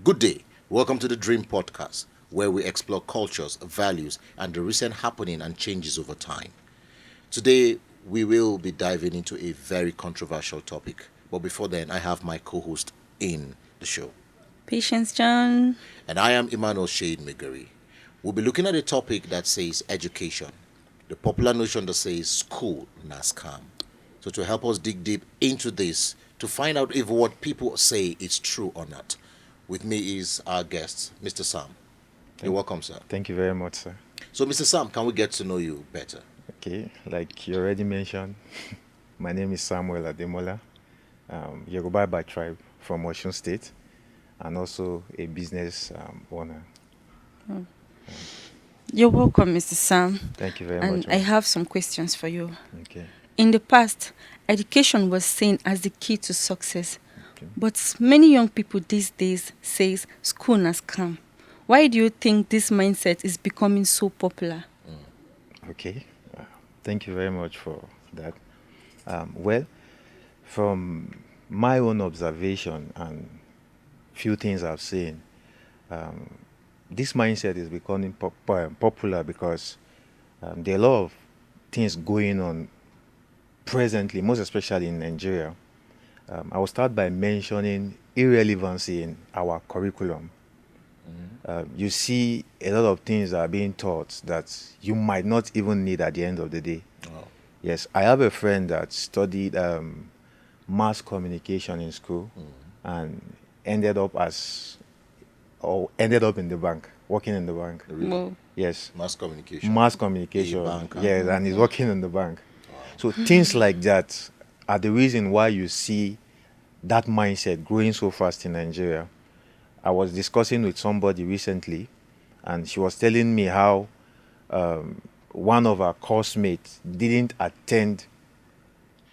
Good day. Welcome to the Dream Podcast, where we explore cultures, values, and the recent happening and changes over time. Today, we will be diving into a very controversial topic. But before then, I have my co host in the show. Patience, John. And I am Emmanuel Shade Megari. We'll be looking at a topic that says education, the popular notion that says school na scam. So, to help us dig deep into this, to find out if what people say is true or not, with me is our guest, Mr. Sam. You're Thank, welcome, sir. thank you very much, sir. So, Mr. Sam, can we get to know you better? Okay, like you already mentioned, my name is Samuel Ademola, Yoruba by tribe from Osun State, and also a business owner. You're welcome, Mr. Sam. Thank you very And much. I have some questions for you. Okay. In the past, education was seen as the key to success. Okay. But many young people these days says school na scam. Why do you think this mindset is becoming so popular? Okay. Thank you very much for that. Well, from my own observation and few things I've seen, um, this mindset is becoming popular because there are a lot of things going on presently, most especially in Nigeria. I will start by mentioning irrelevancy in our curriculum. You see a lot of things that are being taught that you might not even need at the end of the day. Oh. Yes, I have a friend that studied mass communication in school and ended up in the bank, working in the bank. Really? Well, Yes, Mass communication. mass communication. A banker. Yes, and he's working in the bank. So things like that are the reason why you see that mindset growing so fast in Nigeria. I was discussing with somebody recently, and she was telling me how one of her course mates didn't attend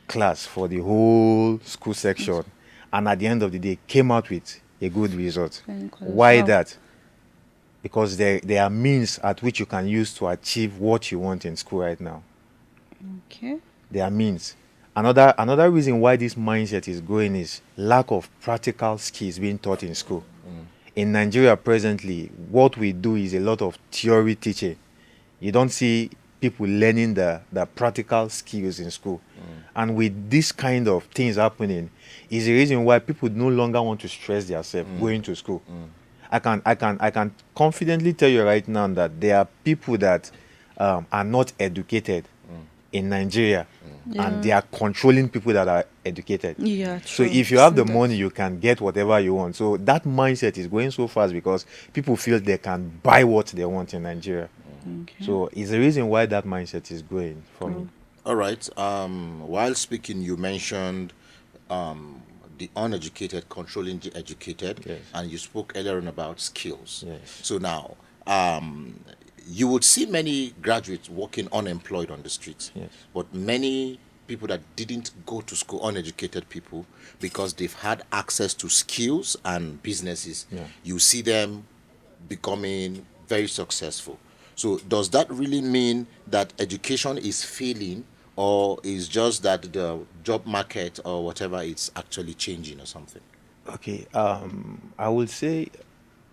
class for the whole school section, and at the end of the day came out with a good result. Why Wow. that? Because there are means at which you can use to achieve what you want in school right now. Okay. There are means. Another reason why this mindset is growing is lack of practical skills being taught in school. In Nigeria presently, what we do is a lot of theory teaching. You don't see people learning the practical skills in school. And with this kind of things happening, is the reason why people no longer want to stress themselves going to school. I can confidently tell you right now that there are people that are not educated in Nigeria, and they are controlling people that are educated. Yeah, So true. if you have Seen the that. money, you can get whatever you want. So that mindset is going so fast because people feel they can buy what they want in Nigeria. Okay. So it's the reason why that mindset is growing for me. All right. While speaking, you mentioned the uneducated controlling the educated, Yes. and you spoke earlier on about skills. Yes. So now, you would see many graduates working unemployed on the streets, Yes. but many people that didn't go to school, uneducated people, because they've had access to skills and businesses, Yeah. you see them becoming very successful. So does that really mean that education is failing, or is just that the job market or whatever it's actually changing or something? Okay. I would say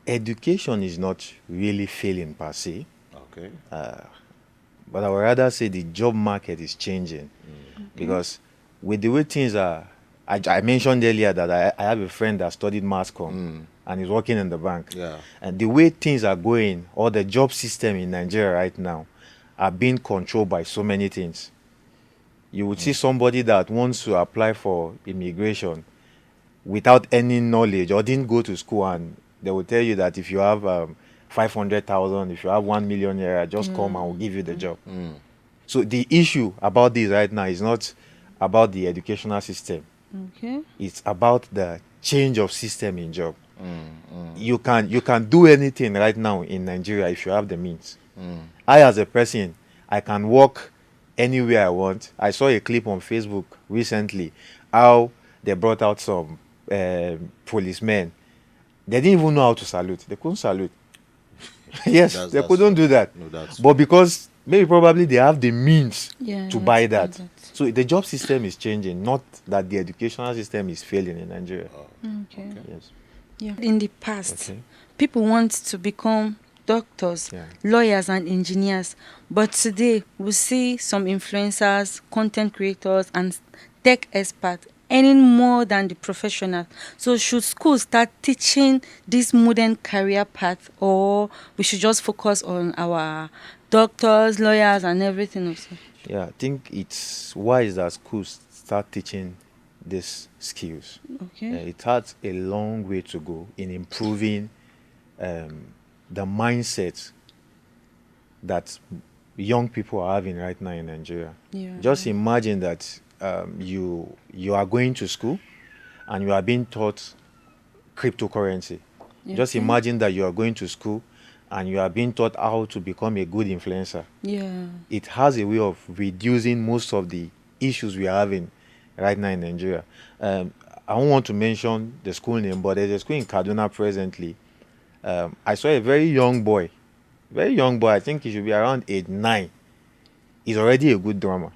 education is not really failing per se, Okay. but I would rather say the job market is changing because with the way things are, I mentioned earlier that I have a friend that studied mass comm and is working in the bank. Yeah. And the way things are going, or the job system in Nigeria right now, are being controlled by so many things. You would see somebody that wants to apply for immigration without any knowledge or didn't go to school, and they will tell you that if you have 500,000, if you have 1 million naira, just come and we'll give you the job. So the issue about this right now is not about the educational system. Okay. It's about the change of system in job. You can do anything right now in Nigeria if you have the means. I, as a person, I can work anywhere I want. I saw a clip on Facebook recently how they brought out some policemen. They didn't even know how to salute. They couldn't salute. Yes, they couldn't do that. No, that's But because maybe probably they have the means Yeah, to yeah, buy to buy that. that. So the job system is changing, not that the educational system is failing in Nigeria. Okay. Yes. Yeah. In the past, Okay. people want to become doctors, Yeah. lawyers, and engineers. But today, we see some influencers, content creators, and tech experts earning more than the professionals. So, should schools start teaching this modern career path, or we should just focus on our doctors, lawyers, and everything also? Yeah, I think it's wise that schools start teaching these skills. Okay. It has a long way to go in improving um, the mindset that young people are having right now in Nigeria. Yeah. Just imagine that you are going to school and you are being taught cryptocurrency. Just Okay. imagine that you are going to school and you are being taught how to become a good influencer. Yeah. It has a way of reducing most of the issues we are having right now in Nigeria. I don't want to mention the school name, but there's a school in Kaduna presently. I saw a very young boy, I think he should be around age 9. He's already a good drummer.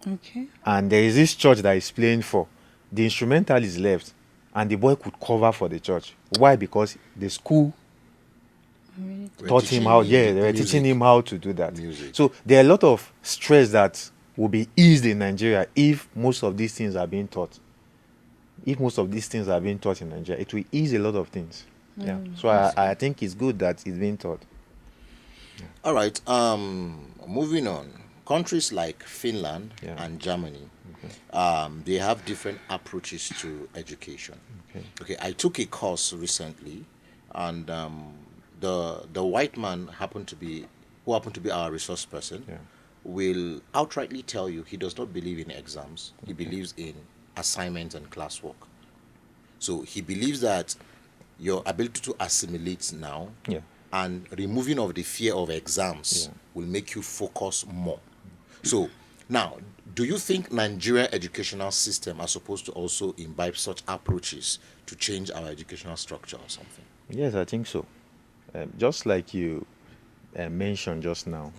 Okay. And there is this church that he's playing for. The instrumental is left, and the boy could cover for the church. Why? Because the school Really. We're taught him teaching how. him Yeah, they were music. teaching him how to do that. Music. So there are a lot of stress that will be eased in Nigeria if most of these things are being taught. If most of these things are being taught in Nigeria, it will ease a lot of things. Yeah. So I think it's good that it's being taught. All right. Moving on. Countries like Finland Yeah. and Germany, they have different approaches to education. Okay. Okay. I took a course recently, and the white man who happened to be our resource person, Yeah. will outrightly tell you he does not believe in exams. He believes in assignments and classwork. So he believes that your ability to assimilate now Yeah. and removing of the fear of exams Yeah. will make you focus more. So now, do you think Nigerian educational system are supposed to also imbibe such approaches to change our educational structure or something? Yes, I think so. Just like you mentioned just now,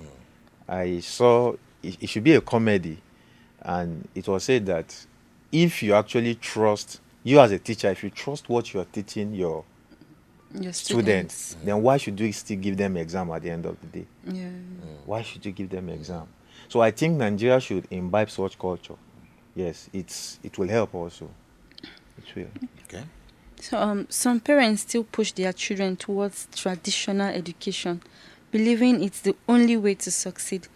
I saw it should be a comedy, and it was said that if you actually trust, you as a teacher, if you trust what you are teaching your Your students, then why should you still give them exam at the end of the day? Yeah. Why should you give them exam? So I think Nigeria should imbibe such culture. Yes, it will help also. It will. Okay. So some parents still push their children towards traditional education, believing it's the only way to succeed.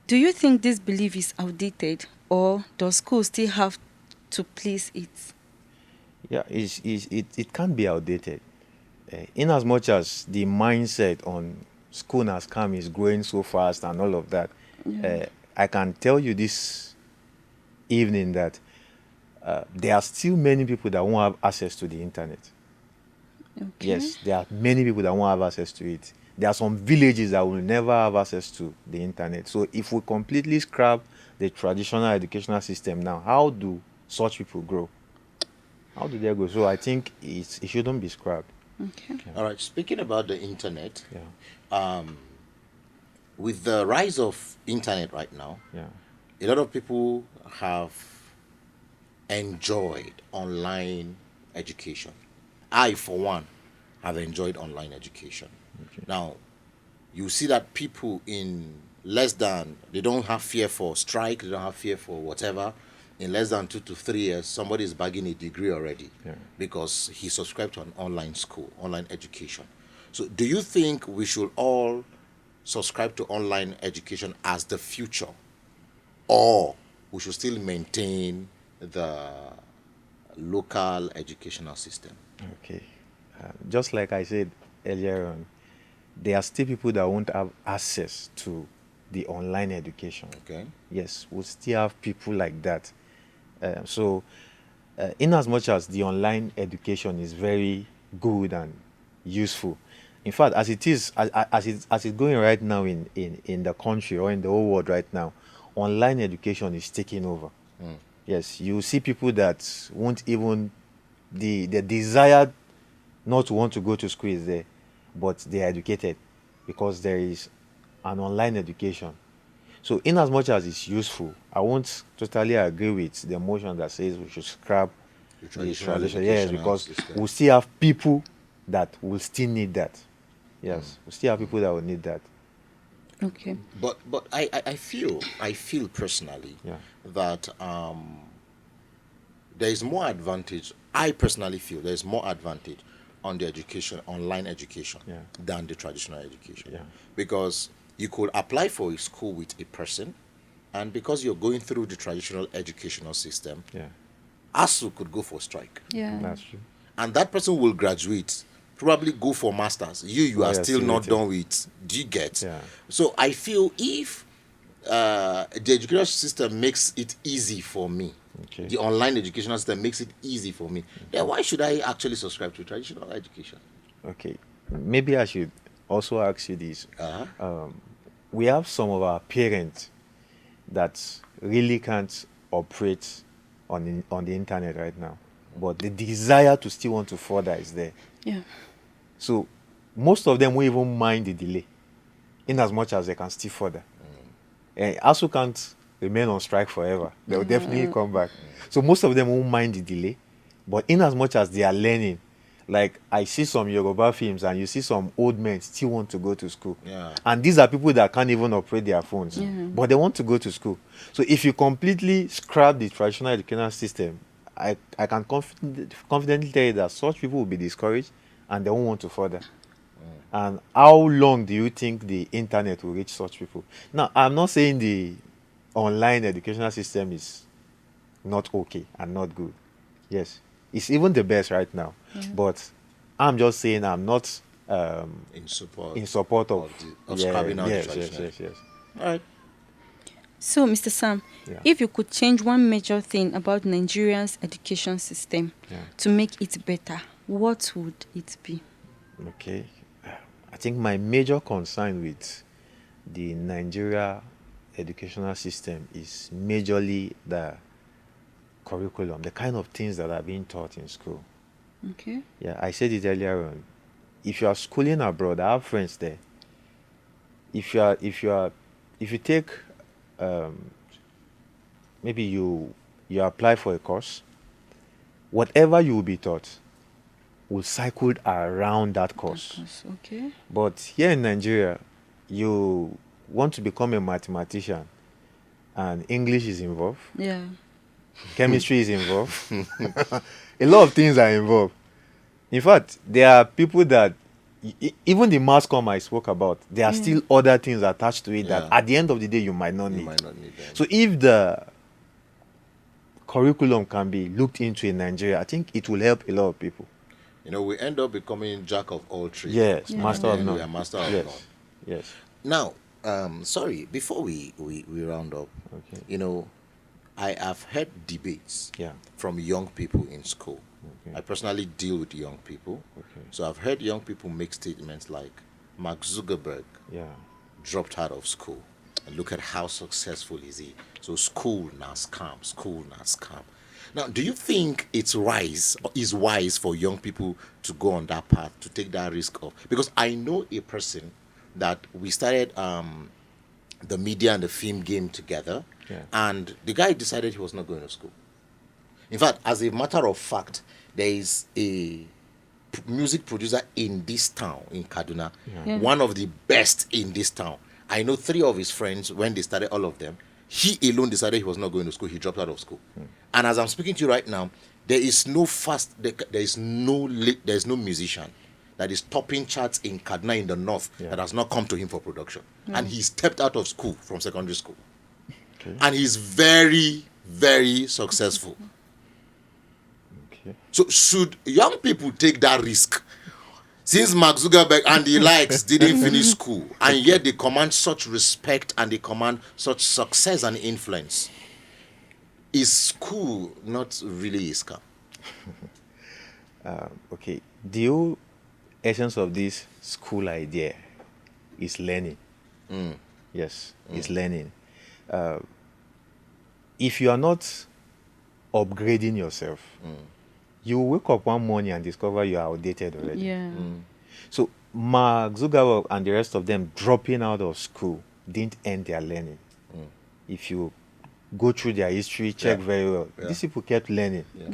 Do you think this belief is outdated, or does school still have to please it? Yeah, it can be outdated. In as much as the mindset on school has come is growing so fast and all of that, I can tell you this evening that there are still many people that won't have access to the internet. Okay. Yes, there are many people that won't have access to it. There are some villages that will never have access to the internet. So if we completely scrap the traditional educational system now, how do such people grow? How do they grow? So I think it shouldn't be scrapped. Okay. All right. Speaking about the internet, Yeah, with the rise of internet right now, yeah, a lot of people have enjoyed online education. I, for one, have enjoyed online education. Now, you see that people in they don't have fear for strike, they don't have fear for whatever. In less than 2 to 3 years, somebody is bagging a degree already Yeah. because he subscribed to an online school, online education. So, do you think we should all subscribe to online education as the future, or we should still maintain the local educational system? okay. Just like I said earlier on, there are still people that won't have access to the online education. Okay. Yes, we'll still have people like that. So, in as much as the online education is very good and useful, in fact, as it is, as it's going right now in the country or in the whole world right now, online education is taking over. Yes, you see people that won't even the desire not to want to go to school is there, but they are educated because there is an online education. So, in as much as it's useful, I won't totally agree with the motion that says we should scrap The the traditional tradition. Yes, educational because system. we'll still have people that will still need that. Yes, we still have people that will need that. Okay. But I feel personally Yeah. that there is more advantage. I personally feel there is more advantage on the education, online education, Yeah. than the traditional education. Yeah. Because you could apply for a school with a person, and because you're going through the traditional educational system, Yeah, ASU could go for strike, Yeah. that's true. and that person will graduate, probably go for masters. You Why are you're still still not waiting. done with. Do you get? Yeah. So I feel if the educational system makes it easy for me, Okay. the online educational system makes it easy for me, then why should I actually subscribe to traditional education? Okay. Maybe I should also ask you this. Uh-huh. We have some of our parents that really can't operate on the internet right now, but the desire to still want to further is there. Yeah. So most of them won't even mind the delay, in as much as they can still further. And also can't remain on strike forever. They will definitely come back. So most of them won't mind the delay, but in as much as they are learning, like I see some Yoruba films and you see some old men still want to go to school. Yeah. And these are people that can't even operate their phones, Yeah. but they want to go to school. So if you completely scrap the traditional educational system, I can confidently tell you that such people will be discouraged and they won't want to further. And how long do you think the internet will reach such people? Now, I'm not saying the online educational system is not okay and not good. Yes, it's even the best right now. But I'm just saying I'm not In support. in support of, of scrapping out the yes, traditional. yes. All right. So, Mr. Sam, Yeah. if you could change one major thing about Nigeria's education system Yeah. to make it better, what would it be? Okay. I think my major concern with the Nigeria educational system is majorly the curriculum, the kind of things that are being taught in school. Okay. Yeah, I said it earlier on. If you are schooling abroad, I have friends there. If you take maybe you apply for a course, whatever you will be taught will cycle around that course. Okay. But here in Nigeria, you want to become a mathematician and English is involved, Yeah. chemistry is involved, a lot of things are involved. In fact, there are people that even the mass comm I spoke about, there are still other things attached to it that Yeah. at the end of the day you might not You need. might not need them. So if the curriculum can be looked into in Nigeria, I think it will help a lot of people. We end up becoming jack of all trades. Yes, Yeah. master of And none. we are master of yes. none. Yes. Now, sorry, before we round up, Okay. I have heard debates Yeah. from young people in school. Okay. I personally deal with young people. Okay. So I've heard young people make statements like Mark Zuckerberg Yeah. dropped out of school. And look at how successful is he. So school now scam, school now scam. Now, do you think it's wise for young people to go on that path, to take that risk of? Because I know a person that we started the media and the film game together, Yeah. and the guy decided he was not going to school. In fact, as a matter of fact, there is a music producer in this town, in Kaduna, Yeah. one of the best in this town. I know 3 of his friends, when they started, all of them, he alone decided he was not going to school. He dropped out of school. And as I'm speaking to you right now, there is no musician that is topping charts in Kaduna in the north Yeah. that has not come to him for production. And he stepped out of school from secondary school. Okay. And he's very, very successful. Okay. So should young people take that risk? Since Mark Zuckerberg and the likes didn't finish school, and yet they command such respect and they command such success and influence, is school not really a scam? Okay. The whole essence of this school idea is learning. Yes, it's learning. If you are not upgrading yourself, you will wake up one morning and discover you are outdated already. Yeah. So Mark Zuckerberg and the rest of them dropping out of school didn't end their learning. If you go through their history, check Yeah. very well. Yeah. These people kept learning. Yeah.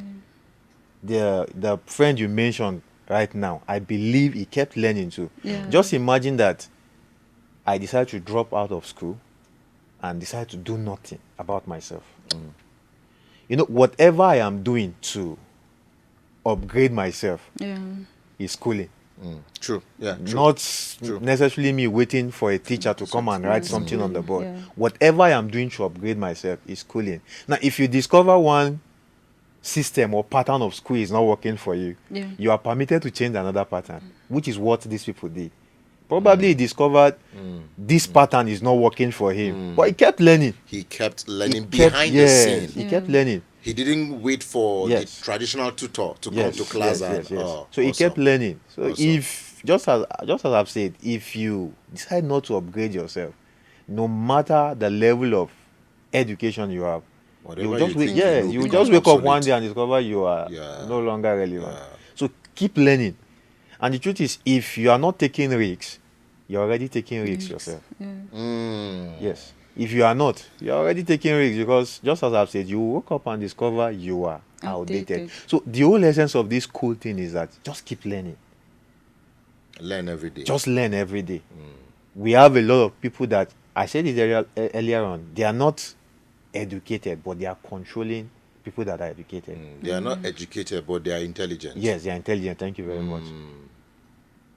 the friend you mentioned right now, I believe he kept learning too. Yeah. Just imagine that I decided to drop out of school and decide to do nothing about myself. You know, whatever I am doing to upgrade myself Yeah. is schooling. True. Yeah. True. Not True. necessarily me waiting for a teacher to come and write something on the board. Yeah. Whatever I am doing to upgrade myself is schooling. Now, if you discover one system or pattern of school is not working for you, Yeah. you are permitted to change another pattern, which is what these people did. Probably he discovered this pattern is not working for him, but he kept learning. He kept learning He kept- behind yes, the scene. He kept learning. He didn't wait for Yes. the traditional tutor to come Yes, to class. yes, and, yes. So he awesome. kept learning. So Awesome. if just as I've said, if you decide not to upgrade yourself, no matter the level of education you have, Whatever you just you wake, think you yeah, know you becomes just wake up one obsolete. day and discover you are Yeah. no longer relevant. Yeah. So keep learning. And the truth is, if you are not taking risks, you're already taking risks yourself. Yes. If you are not, you're already taking risks, because just as I've said, you woke up and discover you are outdated. Outdated. So the whole essence of this cool thing is that just keep learning. Learn every day. Just learn every day. We have a lot of people that, I said it earlier on, they are not educated, but they are controlling people that are educated. They are not educated, but they are intelligent. Yes, they are intelligent. Thank you very much.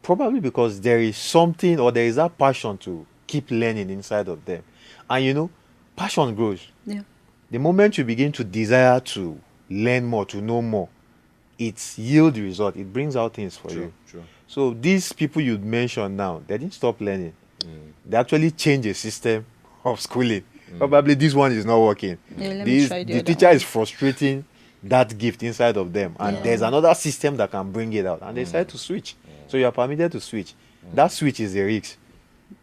Probably because there is something, or there is that passion to keep learning inside of them. And you know, passion grows. Yeah. The moment you begin to desire to learn more, to know more, it yields result. It brings out things for you. True. So these people you mentioned now, they didn't stop learning. They actually changed the system of schooling. Probably this one is not working. Yeah, let me try the the other teacher one. is frustrating that gift inside of them, and Yeah. there's another system that can bring it out, and they decide to switch. So you are permitted to switch. That switch is the risk.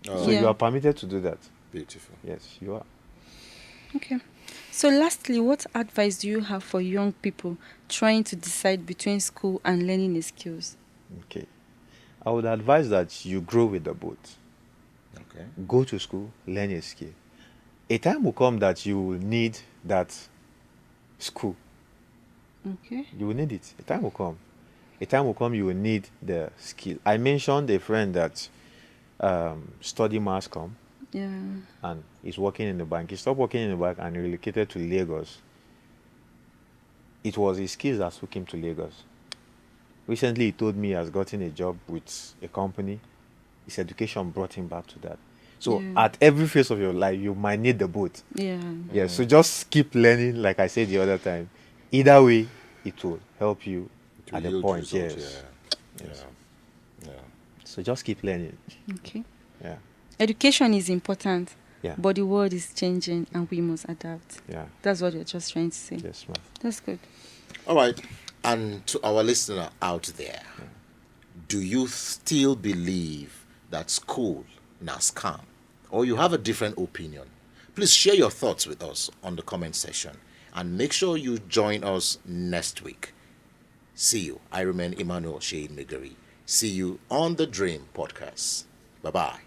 So Yeah. you are permitted to do that. Beautiful. Yes, you are. Okay. So lastly, what advice do you have for young people trying to decide between school and learning a skills? Okay. I would advise that you grow with the boat. Okay. Go to school, learn a skill. A time will come that you will need that school. Okay. You will need it. A time will come. A time will come you will need the skill. I mentioned a friend that studied mass comm Yeah. and is working in the bank. He stopped working in the bank and relocated to Lagos. It was his skills that took him to Lagos. Recently, he told me he has gotten a job with a company. His education brought him back to that. So Yeah. at every phase of your life, you might need the boat. Yeah. Yes, so just keep learning, like I said the other time. Either way, it will help you To at the yield point. result, Yes. Yeah. Yeah. So just keep learning. Okay. Yeah. Education is important, Yeah. but the world is changing and we must adapt. Yeah. That's what you're just trying to say. Yes, ma'am. That's good. All right. And to our listener out there, do you still believe that school now scam, or you have a different opinion? Please share your thoughts with us on the comment section, and make sure you join us next week. See you. I remain Emmanuel Shade Migari. See you on the Dream Podcast. Bye bye.